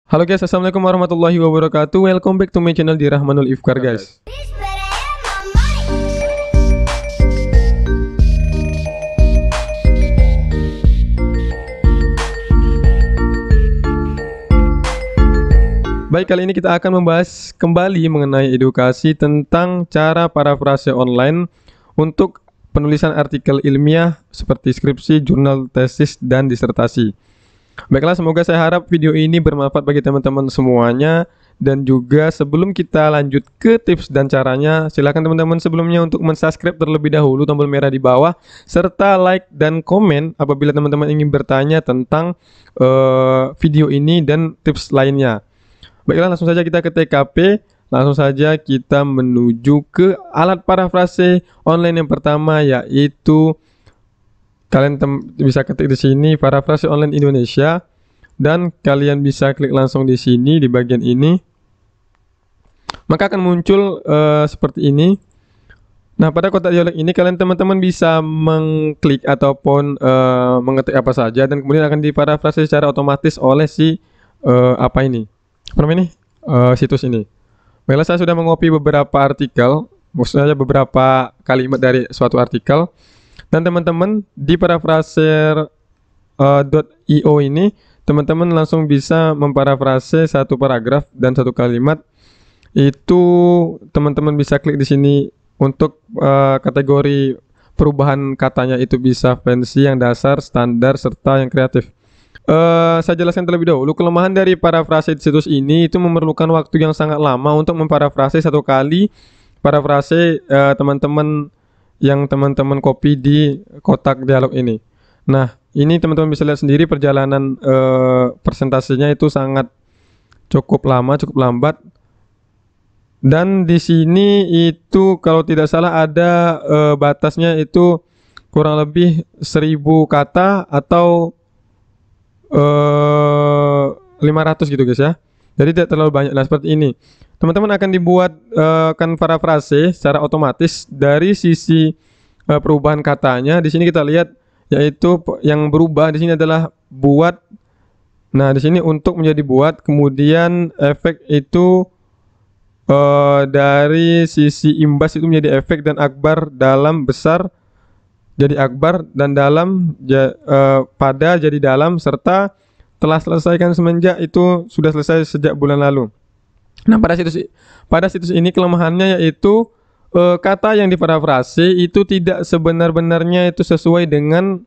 Halo guys, assalamualaikum warahmatullahi wabarakatuh. Welcome back to my channel di Rahmanul Ifkar guys. Baik, kali ini kita akan membahas kembali mengenai edukasi tentang cara parafrase online untuk penulisan artikel ilmiah seperti skripsi, jurnal, tesis, dan disertasi. Baiklah, semoga saya harap video ini bermanfaat bagi teman-teman semuanya. Dan juga sebelum kita lanjut ke tips dan caranya, silakan teman-teman sebelumnya untuk mensubscribe terlebih dahulu, tombol merah di bawah, serta like dan komen apabila teman-teman ingin bertanya tentang video ini dan tips lainnya. Baiklah, langsung saja kita ke TKP. Langsung saja kita menuju ke alat parafrase online yang pertama, yaitu kalian bisa ketik di sini parafrase online Indonesia, dan kalian bisa klik langsung di sini di bagian ini. Maka akan muncul seperti ini. Nah, pada kotak dialog ini kalian teman-teman bisa mengklik ataupun mengetik apa saja, dan kemudian akan diparafrase secara otomatis oleh si situs ini. Baiklah, saya sudah mengopi beberapa artikel, maksudnya beberapa kalimat dari suatu artikel. Dan teman-teman di parafraser.io ini teman-teman langsung bisa memparafrase satu paragraf dan satu kalimat. Itu teman-teman bisa klik di sini untuk kategori perubahan katanya, itu bisa fancy, yang dasar, standar, serta yang kreatif. Saya jelaskan terlebih dahulu, kelemahan dari parafrase di situs ini itu memerlukan waktu yang sangat lama untuk memparafrase satu kali parafrase teman-teman yang teman-teman copy di kotak dialog ini. Nah, ini teman-teman bisa lihat sendiri perjalanan presentasinya itu sangat cukup lama, cukup lambat. Dan di sini itu kalau tidak salah ada batasnya itu kurang lebih 1000 kata atau 500 gitu guys ya. Jadi tidak terlalu banyak. Nah, seperti ini. Teman-teman akan dibuat kan parafrase secara otomatis dari sisi perubahan katanya. Di sini kita lihat, yaitu yang berubah di sini adalah buat. Nah, di sini untuk menjadi buat, kemudian efek itu dari sisi imbas itu menjadi efek, dan akbar dalam besar jadi akbar, dan dalam pada jadi dalam, serta telah selesaikan semenjak itu sudah selesai sejak bulan lalu. Nah, pada situs ini kelemahannya yaitu kata yang diparafrase itu tidak sebenar-benarnya itu sesuai dengan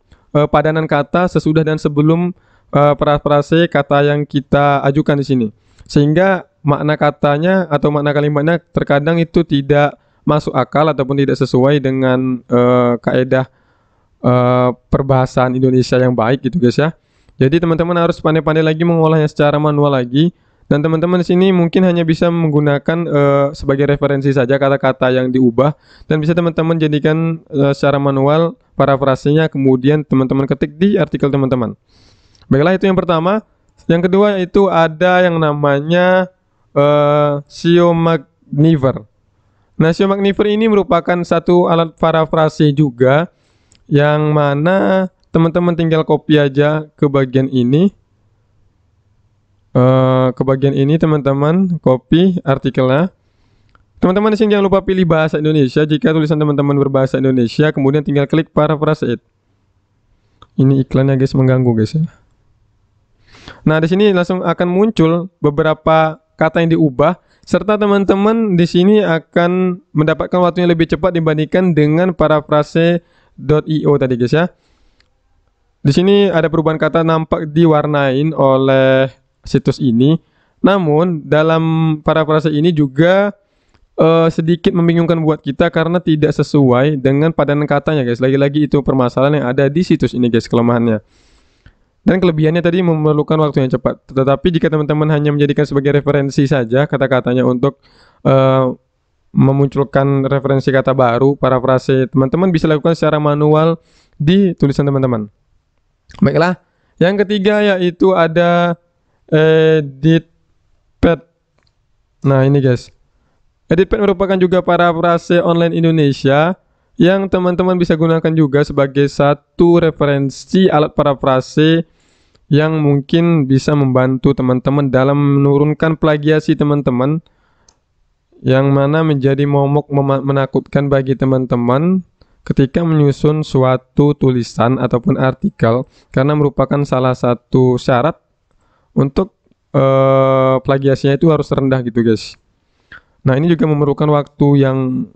padanan kata sesudah dan sebelum parafrase kata yang kita ajukan di sini, sehingga makna katanya atau makna kalimatnya terkadang itu tidak masuk akal ataupun tidak sesuai dengan kaedah perbahasaan Indonesia yang baik gitu guys ya. Jadi teman-teman harus pandai-pandai lagi mengolahnya secara manual lagi. Dan teman-teman di sini mungkin hanya bisa menggunakan sebagai referensi saja kata-kata yang diubah, dan bisa teman-teman jadikan secara manual parafrasenya, kemudian teman-teman ketik di artikel teman-teman. Baiklah, itu yang pertama. Yang kedua itu ada yang namanya SEO Magnifier. Nah, SEO Magnifier ini merupakan satu alat parafrase juga, yang mana teman-teman tinggal copy aja ke bagian ini. Teman-teman copy artikelnya. Teman-teman di sini jangan lupa pilih bahasa Indonesia. Jika tulisan teman-teman berbahasa Indonesia, kemudian tinggal klik paraphrase it. Ini iklannya guys, mengganggu guys ya. Nah, di sini langsung akan muncul beberapa kata yang diubah, serta teman-teman di sini akan mendapatkan waktu yang lebih cepat dibandingkan dengan paraphrase.io tadi guys ya. Di sini ada perubahan kata nampak diwarnain oleh situs ini. Namun dalam parafrase ini juga sedikit membingungkan buat kita karena tidak sesuai dengan padanan katanya guys. Lagi-lagi itu permasalahan yang ada di situs ini guys, kelemahannya. Dan kelebihannya tadi memerlukan waktu yang cepat. Tetapi jika teman-teman hanya menjadikan sebagai referensi saja kata-katanya untuk memunculkan referensi kata baru, parafrase teman-teman bisa lakukan secara manual di tulisan teman-teman. Baiklah, yang ketiga yaitu ada EditPad. Nah, ini guys, EditPad merupakan juga parafrase online Indonesia yang teman-teman bisa gunakan juga sebagai satu referensi alat parafrase yang mungkin bisa membantu teman-teman dalam menurunkan plagiasi teman-teman, yang mana menjadi momok menakutkan bagi teman-teman ketika menyusun suatu tulisan ataupun artikel, karena merupakan salah satu syarat untuk plagiasinya itu harus rendah gitu guys. Nah, ini juga memerlukan waktu yang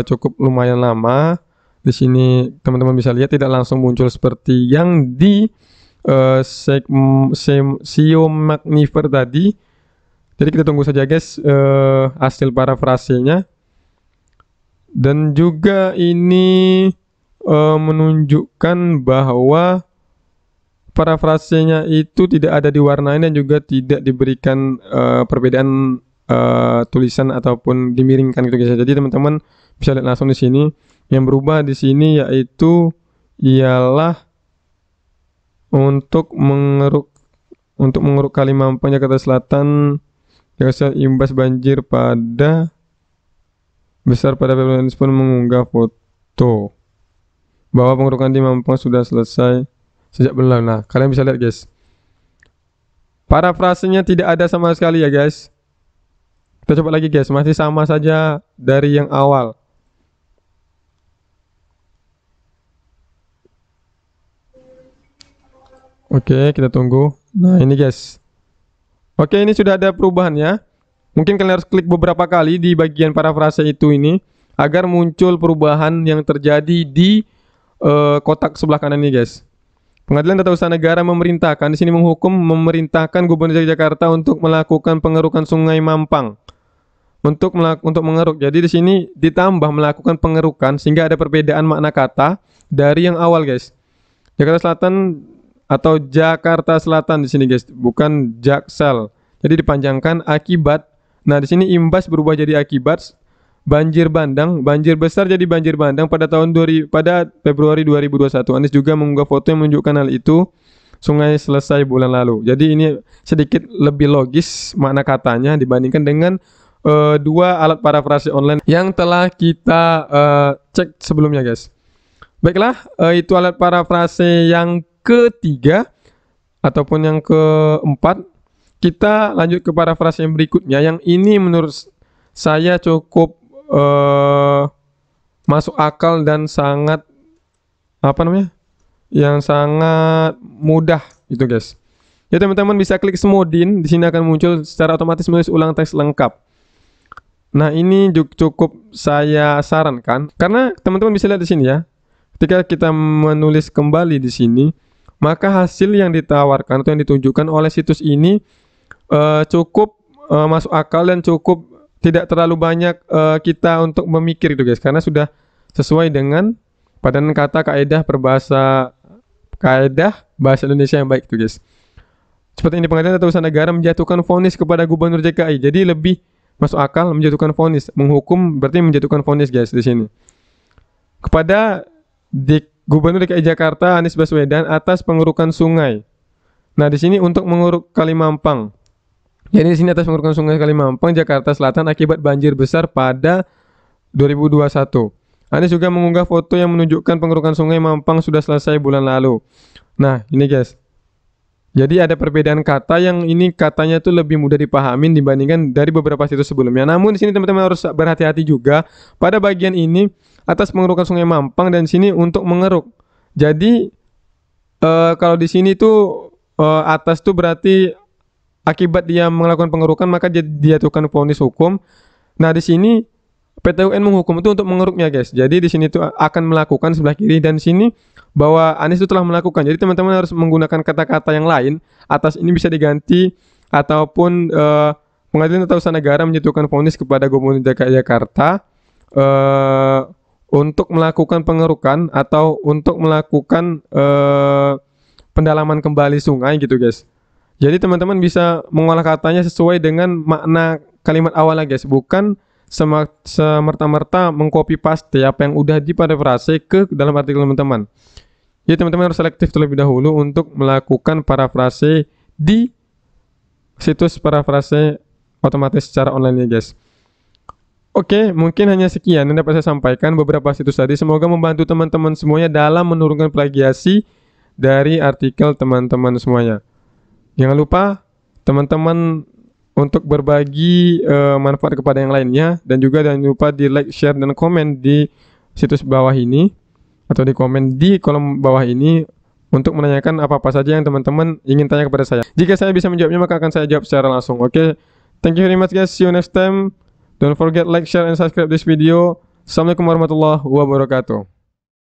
cukup lumayan lama. Di sini teman-teman bisa lihat tidak langsung muncul seperti yang di SEO Magnifer tadi. Jadi kita tunggu saja guys hasil parafrasenya. Dan juga ini menunjukkan bahwa parafrasenya itu tidak ada diwarnai dan juga tidak diberikan perbedaan tulisan ataupun dimiringkan gitu guys. Jadi teman-teman bisa lihat langsung di sini. Yang berubah di sini yaitu ialah untuk mengeruk Kali Mampang Jakarta Selatan, Jakarta imbas banjir pada besar pada Februari pun mengunggah foto bahwa pengerukan di Mampang sudah selesai sejak bulan. Nah, kalian bisa lihat guys, parafrasenya tidak ada sama sekali ya guys. Kita coba lagi guys, masih sama saja dari yang awal. Oke, kita tunggu. Nah, ini guys. Oke, ini sudah ada perubahan ya. Mungkin kalian harus klik beberapa kali di bagian parafrase itu ini agar muncul perubahan yang terjadi di kotak sebelah kanan ini guys. Pengadilan Tata Usaha Negara memerintahkan, di sini memerintahkan Gubernur DKI Jakarta untuk melakukan pengerukan Sungai Mampang. Untuk mengeruk. Jadi di sini ditambah melakukan pengerukan sehingga ada perbedaan makna kata dari yang awal guys. Jakarta Selatan atau Jakarta Selatan di sini guys, bukan Jaksel. Jadi dipanjangkan akibat. Nah, di sini imbas berubah jadi akibat. Banjir bandang, banjir besar jadi banjir bandang pada pada Februari 2021. Anies juga mengunggah foto yang menunjukkan hal itu. Sungai selesai bulan lalu. Jadi ini sedikit lebih logis makna katanya dibandingkan dengan dua alat parafrase online yang telah kita cek sebelumnya guys. Baiklah, itu alat parafrase yang ketiga ataupun yang keempat. Kita lanjut ke parafrase yang berikutnya, yang ini menurut saya cukup masuk akal dan sangat yang sangat mudah gitu guys. Ya teman-teman bisa klik Smodin, di sini akan muncul secara otomatis menulis ulang teks lengkap. Nah, ini cukup saya sarankan karena teman-teman bisa lihat di sini ya. Ketika kita menulis kembali di sini, maka hasil yang ditawarkan atau yang ditunjukkan oleh situs ini cukup masuk akal dan cukup tidak terlalu banyak kita untuk memikir itu guys, karena sudah sesuai dengan padanan kata kaedah bahasa Indonesia yang baik itu guys. Seperti ini, Pengadilan Tata Usaha Negara menjatuhkan vonis kepada Gubernur DKI. Jadi lebih masuk akal menjatuhkan vonis, menghukum berarti menjatuhkan vonis guys di sini. Kepada Gubernur DKI Jakarta Anies Baswedan atas pengerukan sungai. Nah, di sini untuk menguruk Kali Mampang. Jadi di sini atas pengerukan sungai Kali Mampang Jakarta Selatan akibat banjir besar pada 2021. Anies juga mengunggah foto yang menunjukkan pengerukan sungai Mampang sudah selesai bulan lalu. Nah, ini guys. Jadi ada perbedaan kata yang ini katanya itu lebih mudah dipahamin dibandingkan dari beberapa situs sebelumnya. Namun di sini teman-teman harus berhati-hati juga pada bagian ini atas pengerukan sungai Mampang dan sini untuk mengeruk. Jadi kalau di sini tuh atas tuh berarti akibat dia melakukan pengerukan maka dia dijatuhkan vonis hukum. Nah, di sini PT UN menghukum itu untuk mengeruknya guys. Jadi di sini tuh akan melakukan sebelah kiri dan sini bahwa Anies itu telah melakukan. Jadi teman-teman harus menggunakan kata-kata yang lain. Atas ini bisa diganti ataupun Pengadilan Tata Usaha Negara menjatuhkan vonis kepada Gubernur DKI Jakarta untuk melakukan pengerukan atau untuk melakukan pendalaman kembali sungai gitu guys. Jadi teman-teman bisa mengolah katanya sesuai dengan makna kalimat awalnya guys, bukan semerta-merta mengcopy paste apa yang udah di parafrase ke dalam artikel teman-teman. Jadi teman-teman harus selektif terlebih dahulu untuk melakukan parafrase di situs parafrase otomatis secara online ya guys. Oke, mungkin hanya sekian yang dapat saya sampaikan beberapa situs tadi. Semoga membantu teman-teman semuanya dalam menurunkan plagiasi dari artikel teman-teman semuanya. Jangan lupa teman-teman untuk berbagi manfaat kepada yang lainnya, dan juga jangan lupa di like, share, dan komen di situs bawah ini atau di komen di kolom bawah ini untuk menanyakan apa-apa saja yang teman-teman ingin tanya kepada saya. Jika saya bisa menjawabnya, maka akan saya jawab secara langsung. Oke, thank you very much guys. See you next time. Don't forget like, share, and subscribe this video. Assalamualaikum warahmatullahi wabarakatuh.